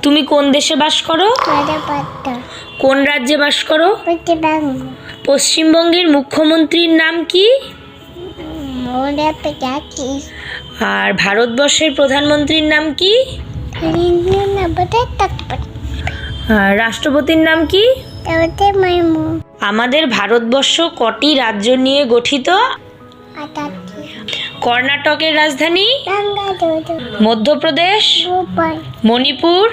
তুমি কোন দেশে বাস করো? কোন রাজ্যে বাস করো? পশ্চিমবঙ্গের মুখ্যমন্ত্রীর নাম কি? আর ভারতবর্ষের প্রধানমন্ত্রীর নাম কি? আর রাষ্ট্রপতির নাম কি? আমাদের ভারতবর্ষ কটি রাজ্য নিয়ে গঠিত? কর্ণাটকের রাজধানী? মধ্যপ্রদেশ, মণিপুর,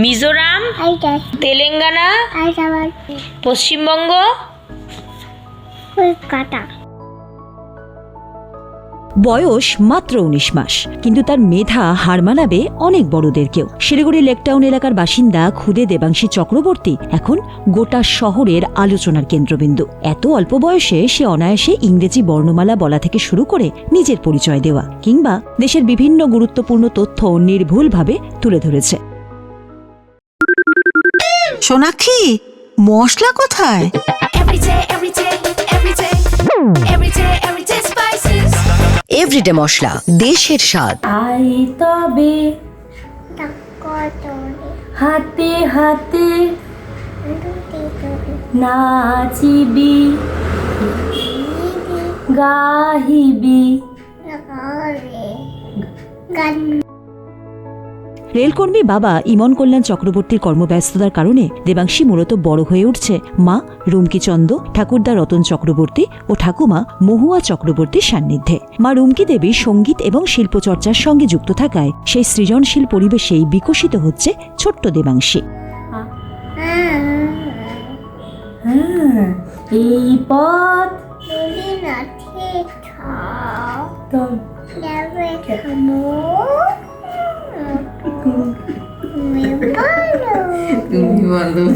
মিজোরাম, তেলেঙ্গানা, পশ্চিমবঙ্গ, কলকাতা। বয়স মাত্র ১৯ মাস, কিন্তু তার মেধা হার মানাবে অনেক বড়দেরকেও। শিলিগুড়ি লেকটাউন এলাকার বাসিন্দা খুদে দেবাংশী চক্রবর্তী এখন গোটা শহরের আলোচনার কেন্দ্রবিন্দু। এত অল্প বয়সে সে অনায়াসে ইংরেজি বর্ণমালা বলা থেকে শুরু করে নিজের পরিচয় দেওয়া কিংবা দেশের বিভিন্ন গুরুত্বপূর্ণ তথ্য নির্ভুলভাবে তুলে ধরেছে। সোনাক্ষী, মশলা কোথায়? এভরিডে মশলা, দেশের স্বাদ। আই তবে হাতে হাতে নাচিবি গাহিবি। রেলকর্মী বাবা ইমন কল্যাণ চক্রবর্তীর কর্মব্যস্ততার কারণে দেবাংশী মূলত বড় হয়ে উঠছে মা রুমকিচন্দ, ঠাকুরদা রতন চক্রবর্তী ও ঠাকুমা মহুয়া চক্রবর্তীর সান্নিধ্যে। মা রুমকি দেবী সঙ্গীত এবং শিল্পচর্চার সঙ্গে যুক্ত থাকায় সেই সৃজনশীল পরিবেশেই বিকশিত হচ্ছে ছোট্ট দেবাংশী। এই পথ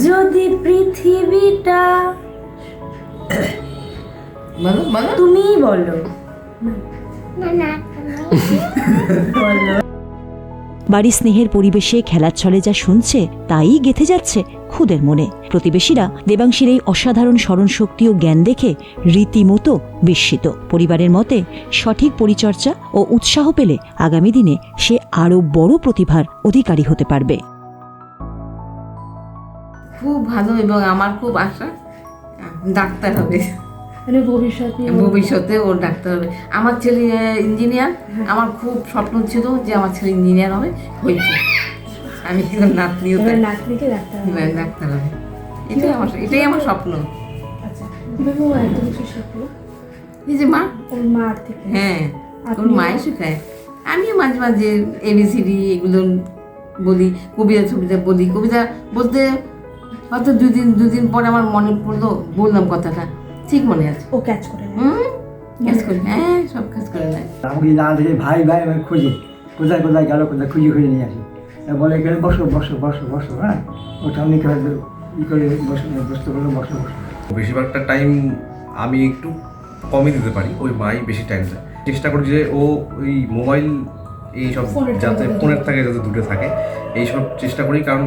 যদি পৃথিবীটা তুমি বলো। বাড়ির স্নেহের পরিবেশে খেলার ছলে যা শুনছে তাই গেঁথে যাচ্ছে খুদের মনে। প্রতিবেশীরা দেবাংশীর এই অসাধারণ স্মরণশক্তি ও জ্ঞান দেখে রীতিমতো বিস্মিত। পরিবারের মতে সঠিক পরিচর্যা ও উৎসাহ পেলে আগামী দিনে সে আরও বড় প্রতিভার অধিকারী হতে পারবে। খুব ভালো, এবং আমার খুব আশা ডাক্তার হবে, ভবিষ্যতে ও ডাক্তার হবে। আমার ছেলে ইঞ্জিনিয়ার, আমার খুব স্বপ্ন ছিল যে আমার ছেলে ইঞ্জিনিয়ার হবে, হয়েছে। আমি নাতনিও ডাক্তার হবে, এটাই আমার স্বপ্ন। এই যে মা, হ্যাঁ ওর মায়ের শেখায়। আমিও মাঝে মাঝে ABCD এগুলো বলি, কবিতা ছবিতা বলি। কবিতা বলতে হয়তো দুদিন পরে আমার মনে পড়লো, বললাম কথাটা, ঠিক মনে আছে। ও ক্যাচ করে ক্যাচ করে, হ্যাঁ সব কাজ করে নেয়। আমাকে না দেখে ভাই খুঁজে কোথায় কোথায় গেল, কোথায় খুঁজে নিয়ে আসি। বলে গেলে বসো বসো বসো বসো, হ্যাঁ ওটা অনেক ই করে বসতে বললো বসো বসো। বেশিরভাগটা টাইম আমি একটু কমই দিতে পারি, ওই মাই বেশি টাইম দেয়। চেষ্টা করি যে ও ওই মোবাইল এইসব যাতে ফোনের থাকে, যাতে দূরে থাকে, এইসব চেষ্টা করি। কারণ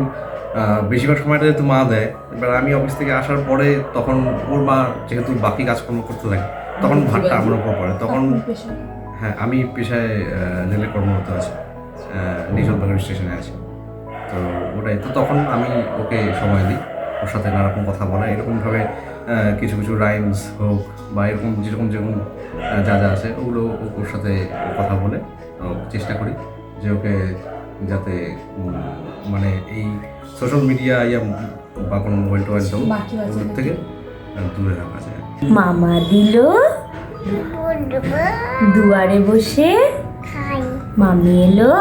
বেশিরভাগ সময়টা যেহেতু মা দেয়, এবার আমি অফিস থেকে আসার পরে তখন ওর মা যেহেতু বাকি কাজকর্ম করতে থাকে, তখন ভাতটা আমার উপর পড়ে। তখন হ্যাঁ, আমি পেশায় রেলে কর্মরত আছি, নিজামবাজার স্টেশনে আছি। তো ওটাই তো, তখন আমি ওকে সময় দিই, ওর সাথে নানারকম কথা বলা, এরকমভাবে কিছু কিছু রাইমস হোক বা এরকম যেরকম যা যা আছে ওগুলো ওর সাথে কথা বলে চেষ্টা করি যে ওকে যাতে মানে এই সোশ্যাল মিডিয়া বা কোনো মোবাইল টোবাইল ওগুলোর থেকে দূরে রাখা যায়। মামা দিল দুয়ারে বসে, মামি এলো।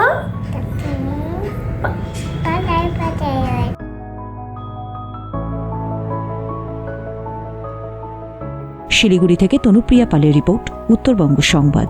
শিলিগুড়ি থেকে তনুপ্রিয়া পালের রিপোর্ট, উত্তরবঙ্গ সংবাদ।